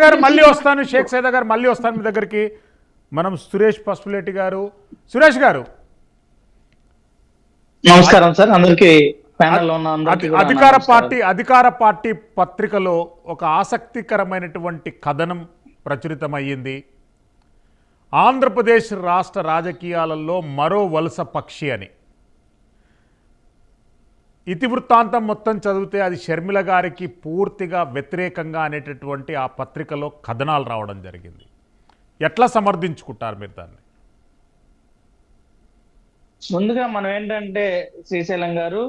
గారు మళ్ళీ వస్తాను, షేక్ సైదా గారు మళ్ళీ వస్తాను మీ దగ్గరికి. మనం సురేష్ పసుపులేటి గారు. సురేష్ గారు నమస్కారం సార్, అందరికీ అధికార పార్టీ పత్రికలో ఒక ఆసక్తికరమైనటువంటి కథనం ప్రచురితమయ్యింది. ఆంధ్రప్రదేశ్ రాష్ట్ర రాజకీయాలలో మరో వలస పక్షి అని. ఇతివృత్తాంతం మొత్తం చదివితే అది షర్మిల గారికి పూర్తిగా వ్యతిరేకంగా అనేటటువంటి ఆ పత్రికలో కథనాలు రావడం జరిగింది. ఎట్లా సమర్థించుకుంటారు మీరు దాన్ని? ముందుగా మనం ఏంటంటే శ్రీశైలం గారు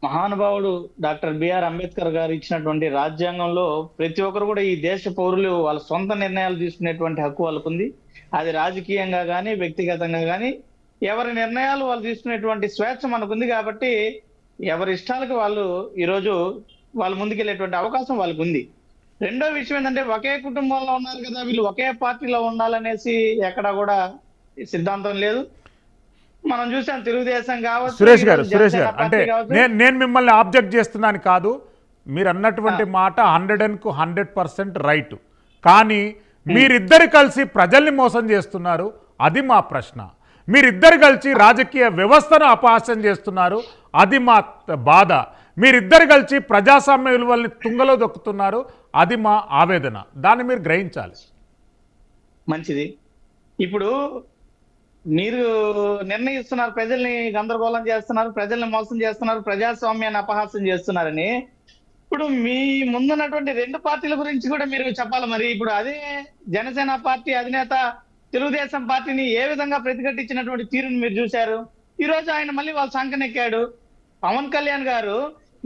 మహానుభావుడు డాక్టర్ బిఆర్ అంబేద్కర్ గారు ఇచ్చినటువంటి రాజ్యాంగంలో ప్రతి ఒక్కరు కూడా ఈ దేశ పౌరులు వాళ్ళ సొంత నిర్ణయాలు తీసుకునేటువంటి హక్కు వాళ్ళకు ఉంది. అది రాజకీయంగా కానీ వ్యక్తిగతంగా కానీ ఎవరి నిర్ణయాలు వాళ్ళు తీసుకునేటువంటి స్వేచ్ఛ మనకుంది. కాబట్టి ఎవరి ఇష్టాలకు వాళ్ళు ఈరోజు వాళ్ళు ముందుకెళ్ళేటువంటి అవకాశం వాళ్ళకు ఉంది. రెండో విషయం ఏంటంటే ఒకే కుటుంబంలో ఉన్నారు కదా, వీళ్ళు ఒకే పార్టీలో ఉండాలనేసి ఎక్కడా కూడా సిద్ధాంతం లేదు. మనం చూసాం తెలుగుదేశం కావచ్చు. సురేష్ గారు అంటే నేను మిమ్మల్ని ఆబ్జెక్ట్ చేస్తున్నాను కాదు, మీరు అన్నటువంటి మాట 100% రైట్. కానీ మీరిద్దరు కలిసి ప్రజల్ని మోసం చేస్తున్నారు, అది మా ప్రశ్న. మీరిద్దరు కలిసి రాజకీయ వ్యవస్థను అపహాస్యం చేస్తున్నారు, అది మా బాధ. మీరిద్దరు కలిసి ప్రజాస్వామ్య విలువల్ని తుంగలో దొక్కుతున్నారు, అది మా ఆవేదన. దాన్ని మీరు గ్రహించాలి. మంచిది. ఇప్పుడు మీరు నిర్ణయిస్తున్నారు, ప్రజల్ని గందరగోళం చేస్తున్నారు, ప్రజల్ని మోసం చేస్తున్నారు, ప్రజాస్వామ్యాన్ని అపహాస్యం చేస్తున్నారని. ఇప్పుడు మీ ముందున్నటువంటి రెండు పార్టీల గురించి కూడా మీరు చెప్పాలి. మరి ఇప్పుడు అదే జనసేన పార్టీ అధినేత తెలుగుదేశం పార్టీని ఏ విధంగా ప్రతిఘటించినటువంటి తీరుని మీరు చూశారు. ఈ రోజు ఆయన మళ్ళీ వాళ్ళ సంకనెక్కాడు. పవన్ కళ్యాణ్ గారు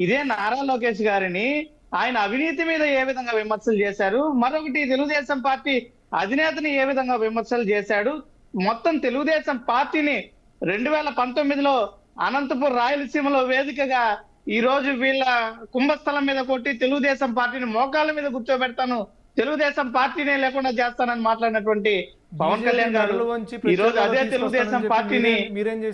ఇదే నారా లోకేష్ గారిని ఆయన అవినీతి మీద ఏ విధంగా విమర్శలు చేశారు, మరొకటి తెలుగుదేశం పార్టీ అధినేతని ఏ విధంగా విమర్శలు చేశాడు. మొత్తం తెలుగుదేశం పార్టీని 2019లో అనంతపురం రాయలసీమలో వేదికగా ఈ రోజు వీళ్ళ కుంభస్థలం మీద కొట్టి తెలుగుదేశం పార్టీని మోకాళ్ళ మీద కూర్చోబెడతాను, తెలుగుదేశం పార్టీనే లేకుండా చేస్తానని మాట్లాడినటువంటి పవన్ కళ్యాణ్ గారు ఈ రోజు అదే తెలుగుదేశం పార్టీని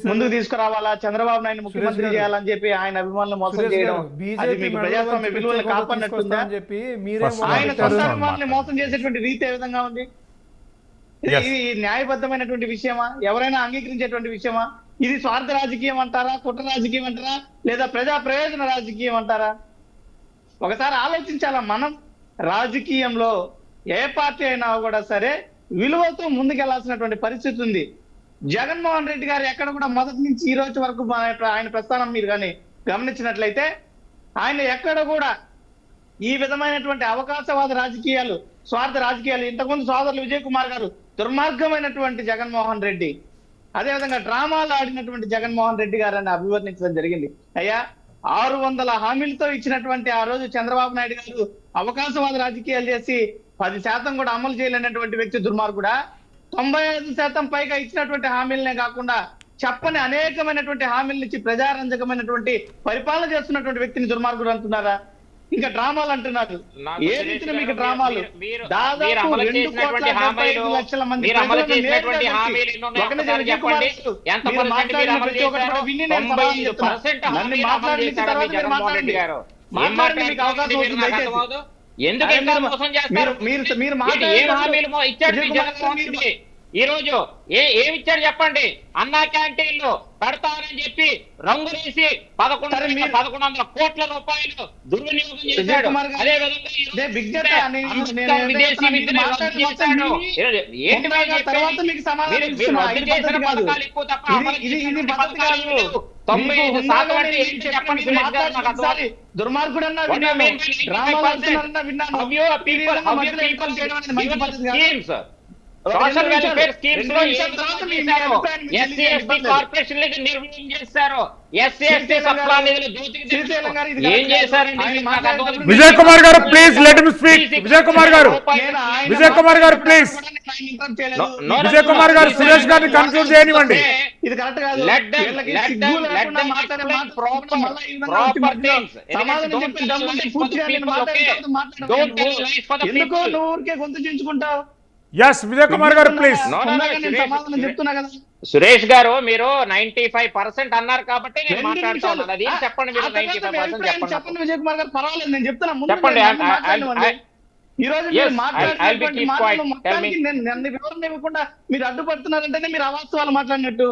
ముందుకు తీసుకురావాలా, చంద్రబాబు నాయుడు ముఖ్యమంత్రి చేయాలని చెప్పి ఆయన అభిమానులు మోసం చేయడం, అది మీకు ప్రజాస్వామ్య విలువలను కాపాడినట్టుందా? ఆయన సొంత అభిమానుల్ని మోసం చేసేటువంటి రీతి ఏ విధంగా ఉంది? ఇది న్యాయబద్ధమైనటువంటి విషయమా? ఎవరైనా అంగీకరించేటువంటి విషయమా? ఇది స్వార్థ రాజకీయం అంటారా, కుట్ర రాజకీయం అంటారా, లేదా ప్రజా ప్రయోజన రాజకీయం అంటారా? ఒకసారి ఆలోచించాలా. మనం రాజకీయంలో ఏ పార్టీ అయినా కూడా సరే విలువతో ముందుకెళ్లాల్సినటువంటి పరిస్థితి ఉంది. జగన్మోహన్ రెడ్డి గారు ఎక్కడ కూడా మొదటి నుంచి ఈ రోజు వరకు ఆయన ప్రస్థానం మీరు కానీ గమనించినట్లయితే ఆయన ఎక్కడ కూడా ఈ విధమైనటువంటి అవకాశవాద రాజకీయాలు, స్వార్థ రాజకీయాలు, ఇంతకుముందు సోదరులు విజయ్ కుమార్ గారు దుర్మార్గమైనటువంటి జగన్మోహన్ రెడ్డి, అదేవిధంగా డ్రామాలు ఆడినటువంటి జగన్మోహన్ రెడ్డి గారని అభివర్ణించడం జరిగింది. అయ్యా 600 హామీలతో ఇచ్చినటువంటి ఆ రోజు చంద్రబాబు నాయుడు గారు అవకాశవాద రాజకీయాలు చేసి 10% కూడా అమలు చేయలేనటువంటి వ్యక్తి దుర్మార్గుడా? 95% పైగా ఇచ్చినటువంటి హామీలనే కాకుండా చెప్పని అనేకమైనటువంటి హామీలను ఇచ్చి ప్రజారంజకమైనటువంటి పరిపాలన చేస్తున్నటువంటి వ్యక్తిని దుర్మార్గుడు అంటున్నారా? ఇంకా డ్రామాలు అంటున్నారు. ఏ రీతిలో మీకు డ్రామాలు? దాదాపు 2,75,00,000 మంది ఈ రోజు ఏమిచ్చారు చెప్పండి? అన్నా క్యాంటీన్లు పెడతారని చెప్పి రంగులేసి 1100 కోట్ల రూపాయలు దుర్వినియోగం చేశాడు. అదే దుర్మార్గుడు సోషల్ వెల్ఫేర్ స్కీమ్స్ లో ఎస్సీ ఎస్టీ కార్పొరేషన్ నిర్వహణ చేశారు. ఎస్సీ ఎస్టీ సప్లా నిధులు ఏం చేశారండి? విజయ్ కుమార్ గారు please let him speak. Vijay Kumar గారు ప్లీజ్. విజయ్ కుమార్ గారు సురేష్ గారిని కన్క్లూడ్ చేయనివ్వండి. ఇది కరెక్ట్ కాదు. ఎందుకో నువ్వు ఊరికే గొంతు చించుకుంటావు. ఎస్ విజయ్ కుమార్ గారు ప్లీజ్. చెప్తున్నా కదా సురేష్ గారు, మీరు 95% అన్నారు కాబట్టి నేను మాట్లాడుతున్నాను. అది చెప్పండి. మీరు 95% చెప్పండి విజయ్ కుమార్ గారు, పర్వాలేదు నేను చెప్తున్నా. చెప్పండి. ఈ రోజు Yes, మీరు మాట్లాడినటువంటి I'll be keep మాటలు quiet. మొత్తానికి Tell నన్ను వివరణ ఇవ్వకుండా మీరు అడ్డుపడుతున్నారంటేనే మీరు అవాస్తవాలు మాట్లాడినట్టు.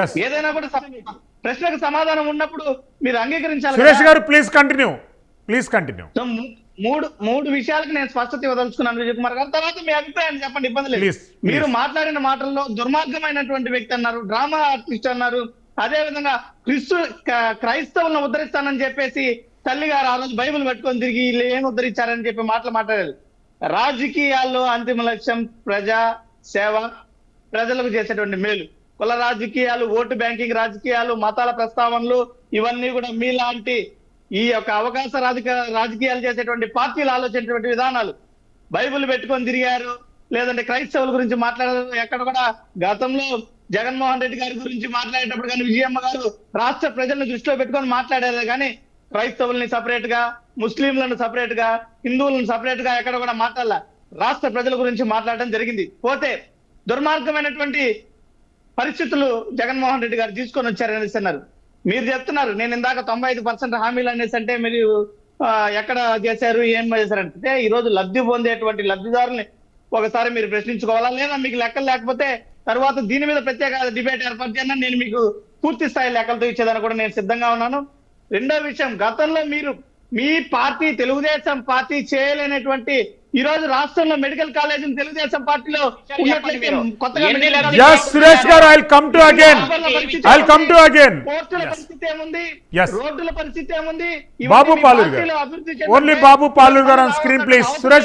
ఎస్ ఏదైనా కూడా ప్రశ్నకు సమాధానం ఉన్నప్పుడు మీరు అంగీకరించాలి సురేష్ కదా. గారు ప్లీజ్ కంటిన్యూ. సో మూడు విషయాలకు నేను స్పష్టత ఇవ్వదలుచుకున్నాను విజయ్ కుమార్ గారు. తర్వాత మీ అభిప్రాయాన్ని చెప్పండి, ఇబ్బంది లేదు. Please, మీరు please. మాట్లాడిన మాటల్లో దుర్మార్గమైనటువంటి వ్యక్తి అన్నారు, డ్రామా ఆర్టిస్ట్ అన్నారు, అదే విధంగా క్రైస్తవులను ఉద్ధరిస్తానని చెప్పేసి తల్లి గారు ఆ రోజు బైబిల్ పట్టుకొని తిరిగి వీళ్ళు ఏం ఉద్ధరించారని చెప్పి మాట్లాడారు. రాజకీయాల్లో అంతిమ లక్ష్యం ప్రజా సేవ, ప్రజలకు చేసేటువంటి మేలు. కుల రాజకీయాలు, ఓటు బ్యాంకింగ్ రాజకీయాలు, మతాల ప్రస్తావనలు ఇవన్నీ కూడా మీలాంటి ఈ యొక్క అవకాశ రాజకీయాలు చేసేటువంటి పార్టీలు ఆలోచించేటువంటి విధానాలు. బైబిల్ పెట్టుకొని తిరిగారు, లేదంటే క్రైస్తవుల గురించి మాట్లాడారు. ఎక్కడ కూడా గతంలో జగన్మోహన్ రెడ్డి గారి గురించి మాట్లాడేటప్పుడు కానీ విజయమ్మ గారు రాష్ట్ర ప్రజలను దృష్టిలో పెట్టుకొని మాట్లాడారు కానీ క్రైస్తవుల్ని సపరేట్ గా, ముస్లింలను సపరేట్ గా, హిందువులను సపరేట్ గా ఎక్కడ కూడా మాట్లాడాల. రాష్ట్ర ప్రజల గురించి మాట్లాడడం జరిగింది. పోతే దుర్మార్గమైనటువంటి పరిస్థితులు జగన్మోహన్ రెడ్డి గారు తీసుకొని వచ్చారనేసి అన్నారు. మీరు చెప్తున్నారు నేను ఇందాక 95% హామీలు అనేసి అంటే మీరు ఎక్కడ చేశారు, ఏం చేశారంటే ఈ రోజు లబ్ధి పొందేటువంటి లబ్ధిదారుల్ని ఒకసారి మీరు ప్రశ్నించుకోవాలా, లేదా మీకు లెక్కలు లేకపోతే తర్వాత దీని మీద ప్రత్యేక డిబేట్ ఏర్పాటు చేయాలని నేను మీకు పూర్తి స్థాయి లెక్కలతో ఇచ్చేదాన్ని కూడా నేను సిద్ధంగా ఉన్నాను. రెండో విషయం, గతంలో మీరు మీ పార్టీ తెలుగుదేశం పార్టీ చేయలేనటువంటి ఈ రోజు రాష్ట్రంలో మెడికల్ కాలేజ్ తెలుగుదేశం పార్టీలో ఉన్నట్లయితే కొత్తగా Yes, సురేష్ గారు, I'll come to again. పోర్టుల పరిస్థితి ఏముంది, Yes. రోడ్డుల పరిస్థితి ఏముంది, బాబు ఇవన్నీ మీ పాలూరు గారు, పార్టీలో అభివృద్ధి ఓన్లీ చెందితే బాబు పాలూరు గారు ఆన్ స్క్రీన్ ప్లీజ్. సురేష్